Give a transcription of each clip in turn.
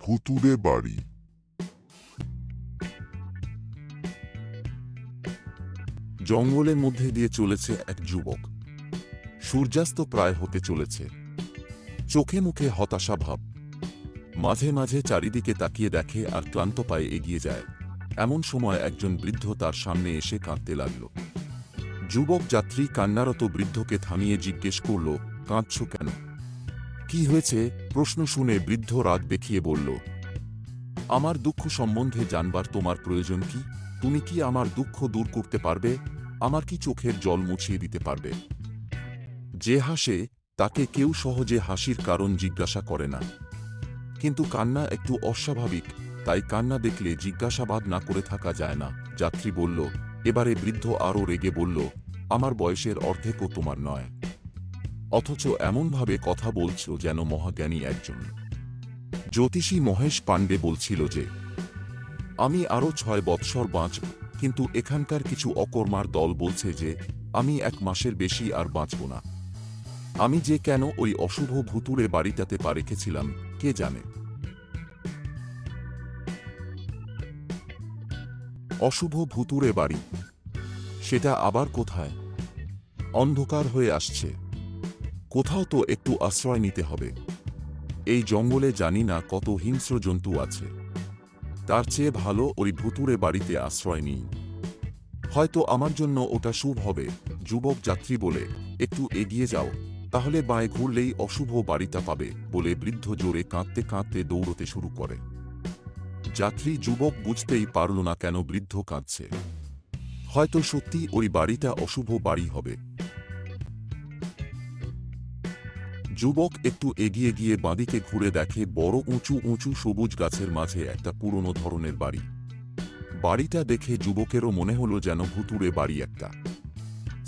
ভুতুড়ে বাড়ি। জঙ্গলের মধ্যে দিয়ে চলেছে এক যুবক। সূর্যাস্ত প্রায় হতে চলেছে। চোখে মুখে হতাশা ভাব। মাঝে মাঝে চারিদিকে তাকিয়ে দেখে আর ক্লান্ত পায়ে এগিয়ে যায়। এমন সময় একজন বৃদ্ধ তার সামনে এসে কাঁদতে লাগল। যুবক যাত্রী কান্নারত বৃদ্ধকে থামিয়ে জিজ্ঞেস করল, কাঁদছ কেন? কি হয়েছে? প্রশ্ন শুনে বৃদ্ধ রাগ দেখিয়ে বলল, আমার দুঃখ সম্বন্ধে জানবার তোমার প্রয়োজন কি? তুমি কি আমার দুঃখ দূর করতে পারবে? আমার কি চোখের জল মুছিয়ে দিতে পারবে? যে হাসে তাকে কেউ সহজে হাসির কারণ জিজ্ঞাসা করে না, কিন্তু কান্না একটু অস্বাভাবিক, তাই কান্না দেখলে জিজ্ঞাসাবাদ না করে থাকা যায় না। যাত্রী বলল। এবারে বৃদ্ধ আরও রেগে বলল, আমার বয়সের অর্ধেকও তোমার নয়, অথচ এমনভাবে কথা বলছ যেন মহাজ্ঞানী একজন। জ্যোতিষী মহেশ পাণ্ডে বলছিল যে আমি আরও 6 বৎসর বাঁচব, কিন্তু এখানকার কিছু অকর্মার দল বলছে যে আমি 1 মাসের বেশি আর বাঁচব না। আমি যে কেন ওই অশুভ ভুতুড়ে বাড়িটাতে পা রেখেছিলাম কে জানে। অশুভ ভুতুড়ে বাড়ি, সেটা আবার কোথায়? অন্ধকার হয়ে আসছে, কোথাও তো একটু আশ্রয় নিতে হবে। এই জঙ্গলে জানি না কত হিংস্র জন্তু আছে, তার চেয়ে ভালো ওই ভুতুড়ে বাড়িতে আশ্রয় নিই। হয়তো আমার জন্য ওটা শুভ হবে। যুবক যাত্রী বলে, একটু এগিয়ে যাও, তাহলে বাঁয়ে ঘুরলেই অশুভ বাড়িটা পাবে বলে বৃদ্ধ জোরে কাঁদতে কাঁদতে দৌড়তে শুরু করে। যাত্রী যুবক বুঝতেই পারল না কেন বৃদ্ধ কাঁদছে। হয়তো সত্যি ওই বাড়িটা অশুভ বাড়ি হবে। যুবক একটু এগিয়ে গিয়ে বাঁদিকে ঘুরে দেখে বড় উঁচু উঁচু সবুজ গাছের মাঝে একটা পুরনো ধরনের বাড়ি। বাড়িটা দেখে যুবকেরও মনে হলো যেন ভুতুড়ে বাড়ি একটা।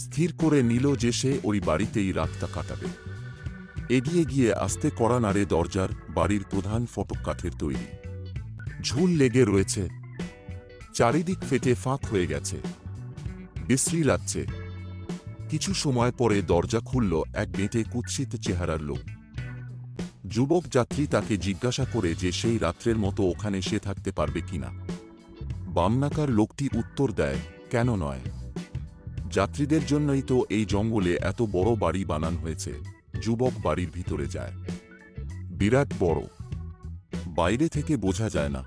স্থির করে নিল যে সে ওই বাড়িতেই রাতটা কাটাবে। এগিয়ে গিয়ে আস্তে কড়া নাড়ে দরজার। বাড়ির প্রধান ফটক কাঠের তৈরি, ঝুল লেগে রয়েছে, চারিদিক ফেটে ফাঁক হয়ে গেছে, বিশ্রী লাগছে। কিছু সময় পরে দরজা খুলল এক বেঁটে কুৎসিত চেহারার লোক। যুবক যাত্রী তাকে জিজ্ঞাসা করে যে সেই রাত্রের মতো ওখানে সে থাকতে পারবে কিনা। বামনাকার লোকটি উত্তর দেয়, কেন নয়, যাত্রীদের জন্যই তো এই জঙ্গলে এত বড় বাড়ি বানানো হয়েছে। যুবক বাড়ির ভিতরে যায়। বিরাট বড়, বাইরে থেকে বোঝা যায় না।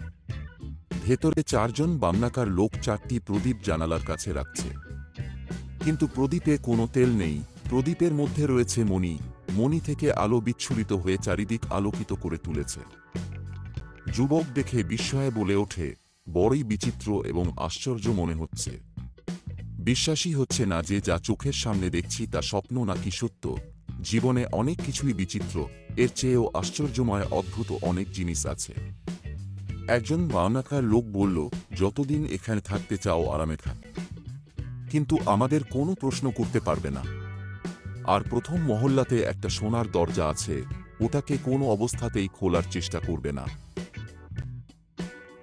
ভেতরে 4 জন বামনাকার লোক 4টি প্রদীপ জানালার কাছে রাখছে, কিন্তু প্রদীপে কোনো তেল নেই। প্রদীপের মধ্যে রয়েছে মণি, মণি থেকে আলো বিচ্ছুরিত হয়ে চারিদিক আলোকিত করে তুলেছে। যুবক দেখে বিস্ময়ে বলে ওঠে, বড়ই বিচিত্র এবং আশ্চর্য মনে হচ্ছে। বিশ্বাসই হচ্ছে না যে যা চোখের সামনে দেখছি তা স্বপ্ন নাকি সত্য। জীবনে অনেক কিছুই বিচিত্র, এর চেয়েও আশ্চর্যময় অদ্ভুত অনেক জিনিস আছে। একজন বামনাকার লোক বলল, যতদিন এখানে থাকতে চাও আরামে থাক, কিন্তু আমাদের কোনো প্রশ্ন করতে পারবে না। আর প্রথম মহল্লাতে একটা সোনার দরজা আছে, ওটাকে কোনো অবস্থাতেই খোলার চেষ্টা করবে না।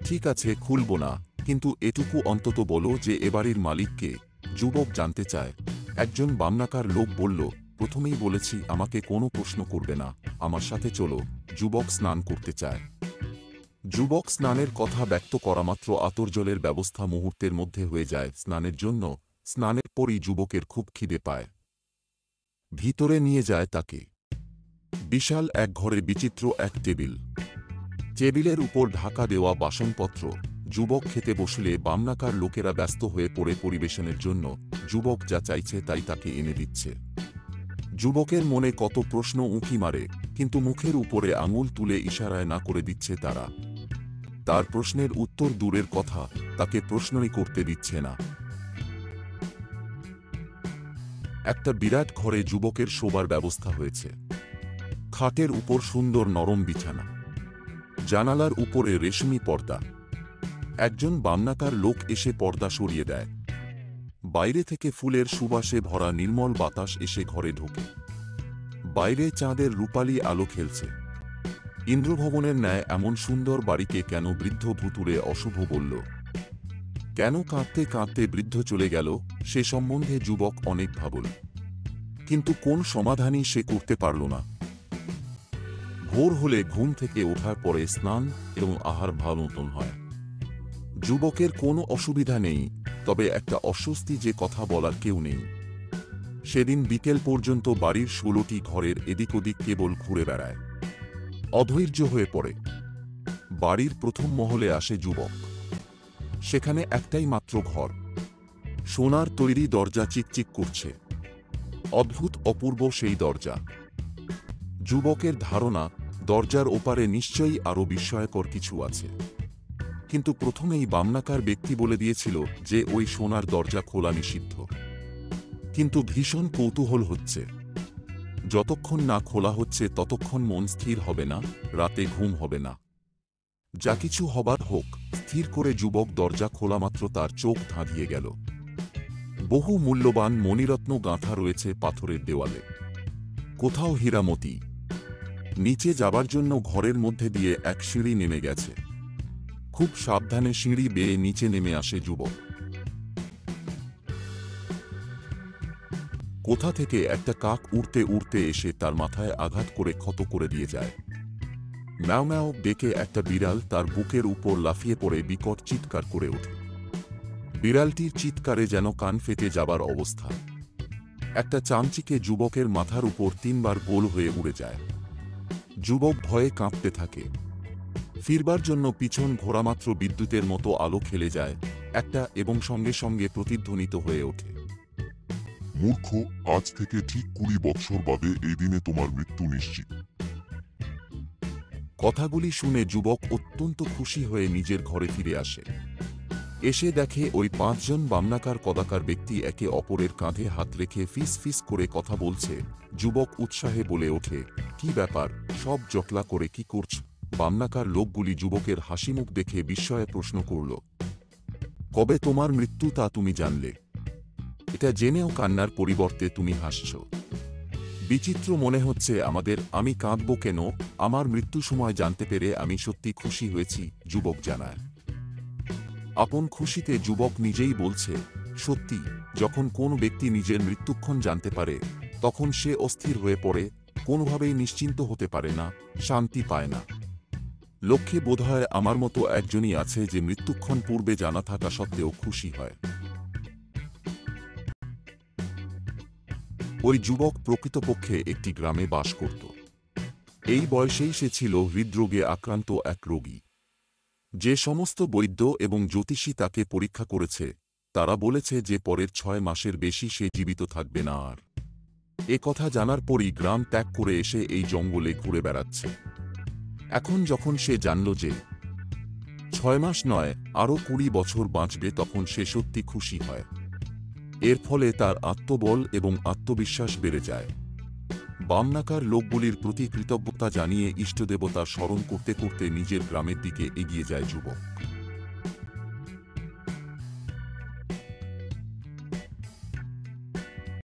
ঠিক আছে, খুলব না, কিন্তু এটুকু অন্তত বলো যে এ বাড়ির মালিক কে? যুবক জানতে চায়। একজন বামনাকার লোক বলল, প্রথমেই বলেছি আমাকে কোনো প্রশ্ন করবে না, আমার সাথে চলো। যুবক স্নান করতে চায়। যুবক স্নানের কথা ব্যক্ত করা মাত্র আতর-জলের ব্যবস্থা মুহূর্তের মধ্যে হয়ে যায় স্নানের জন্য। স্নানের পরই যুবকের খুব খিদে পায়। ভিতরে নিয়ে যায় তাকে। বিশাল এক ঘরে বিচিত্র এক টেবিল, টেবিলের উপর ঢাকা দেওয়া বাসনপত্র। যুবক খেতে বসলে বামনাকার লোকেরা ব্যস্ত হয়ে পড়ে পরিবেশনের জন্য। যুবক যা চাইছে তাই তাকে এনে দিচ্ছে। যুবকের মনে কত প্রশ্ন উঁকি মারে, কিন্তু মুখের উপরে আঙুল তুলে ইশারায় না করে দিচ্ছে তারা। তার প্রশ্নের উত্তর দূরের কথা, তাকে প্রশ্নই করতে দিচ্ছে না। একটা বিরাট ঘরে যুবকের শোবার ব্যবস্থা হয়েছে। খাটের উপর সুন্দর নরম বিছানা, জানালার উপরে রেশমি পর্দা। একজন বামনাকার লোক এসে পর্দা সরিয়ে দেয়। বাইরে থেকে ফুলের সুবাসে ভরা নির্মল বাতাস এসে ঘরে ঢোকে। বাইরে চাঁদের রূপালী আলো খেলছে। ইন্দ্রভবনের ন্যায় এমন সুন্দর বাড়িকে কেন বৃদ্ধ ভুতুড়ে অশুভ বলল? কেন কাঁদতে কাঁদতে বৃদ্ধ চলে গেল সে সম্বন্ধে যুবক অনেক ভাবল, কিন্তু কোন সমাধানই সে করতে পারল না। ভোর হলে ঘুম থেকে ওঠার পরে স্নান এবং আহার ভালো মতন হয়। যুবকের কোনো অসুবিধা নেই, তবে একটা অস্বস্তি যে কথা বলার কেউ নেই। সেদিন বিকেল পর্যন্ত বাড়ির 16টি ঘরের এদিক ওদিক কেবল ঘুরে বেড়ায়। অধৈর্য হয়ে পড়ে। বাড়ির প্রথম মহলে আসে যুবক। সেখানে একটাই মাত্র ঘর। সোনার তৈরি দরজা চিকচিক করছে। অদ্ভুত অপূর্ব সেই দরজা। যুবকের ধারণা দরজার ওপারে নিশ্চয়ই আরও বিস্ময়কর কিছু আছে। কিন্তু প্রথমেই বামনাকার ব্যক্তি বলে দিয়েছিল যে ওই সোনার দরজা খোলা নিষিদ্ধ। কিন্তু ভীষণ কৌতূহল হচ্ছে। যতক্ষণ না খোলা হচ্ছে ততক্ষণ মন স্থির হবে না, রাতে ঘুম হবে না। যা কিছু হবার হোক, স্থির করে যুবক দরজা খোলা মাত্র তার চোখ ধাঁধিয়ে গেল। বহু মূল্যবান মণিরত্ন গাঁথা রয়েছে পাথরের দেওয়ালে। কোথাও হীরামতি। নিচে যাবার জন্য ঘরের মধ্যে দিয়ে এক সিঁড়ি নেমে গেছে। খুব সাবধানে সিঁড়ি বেয়ে নিচে নেমে আসে যুবক। কোথা থেকে একটা কাক উড়তে উড়তে এসে তার মাথায় আঘাত করে ক্ষত করে দিয়ে যায়। ম্যাও ম্যাও ডেকে একটা বিড়াল তার বুকের উপর লাফিয়ে পড়ে বিকট চিৎকার করে ওঠে। বিড়ালটির চিৎকারে যেন কান ফেটে যাবার অবস্থা। একটা চামচিকে যুবকের মাথার উপর 3 বার গোল হয়ে উড়ে যায়। যুবক ভয়ে কাঁপতে থাকে। ফিরবার জন্য পিছন ঘোরামাত্র বিদ্যুতের মতো আলো খেলে যায় একটা, এবং সঙ্গে সঙ্গে প্রতিধ্বনিত হয়ে ওঠে, মূর্খ, আজ থেকে ঠিক 20 বৎসর বাদে এই দিনে তোমার মৃত্যু নিশ্চিত। কথাগুলি শুনে যুবক অত্যন্ত খুশি হয়ে নিজের ঘরে ফিরে আসে। এসে দেখে ওই 5 জন বামনাকার কদাকার ব্যক্তি একে অপরের কাঁধে হাত রেখে ফিস ফিস করে কথা বলছে। যুবক উৎসাহে বলে ওঠে, কি ব্যাপার, সব জটলা করে কি করছ? বামনাকার লোকগুলি যুবকের হাসিমুখ দেখে বিস্ময়ে প্রশ্ন করল, কবে তোমার মৃত্যু তা তুমি জানলে? এটা জেনেও কান্নার পরিবর্তে তুমি হাসছ। বিচিত্র মনে হচ্ছে আমাদের। আমি কাঁদব কেন? আমার মৃত্যু সময় জানতে পেরে আমি সত্যি খুশি হয়েছি, যুবক জানায়। আপন খুশিতে যুবক নিজেই বলছে, সত্যি, যখন কোন ব্যক্তি নিজের মৃত্যুক্ষণ জানতে পারে তখন সে অস্থির হয়ে পড়ে, কোনোভাবেই নিশ্চিন্ত হতে পারে না, শান্তি পায় না। লক্ষ্যে বোধহয় আমার মতো একজনই আছে যে মৃত্যুক্ষণ পূর্বে জানা থাকা সত্ত্বেও খুশি হয়। ওই যুবক প্রকৃতপক্ষে একটি গ্রামে বাস করত। এই বয়সেই সে ছিল হৃদরোগে আক্রান্ত এক রোগী। যে সমস্ত বৈদ্য এবং জ্যোতিষী তাকে পরীক্ষা করেছে তারা বলেছে যে পরের 6 মাসের বেশি সে জীবিত থাকবে না আর। এ কথা জানার পরই গ্রাম ত্যাগ করে এসে এই জঙ্গলে ঘুরে বেড়াচ্ছে। এখন যখন সে জানল যে 6 মাস নয় আরও 20 বছর বাঁচবে, তখন সে সত্যি খুশি হয়। এর ফলে তার আত্মবল এবং আত্মবিশ্বাস বেড়ে যায়। বামনাকার লোকগুলির প্রতি কৃতজ্ঞতা জানিয়ে ইষ্টদেবতার স্মরণ করতে করতে নিজের গ্রামের দিকে এগিয়ে যায় যুবক।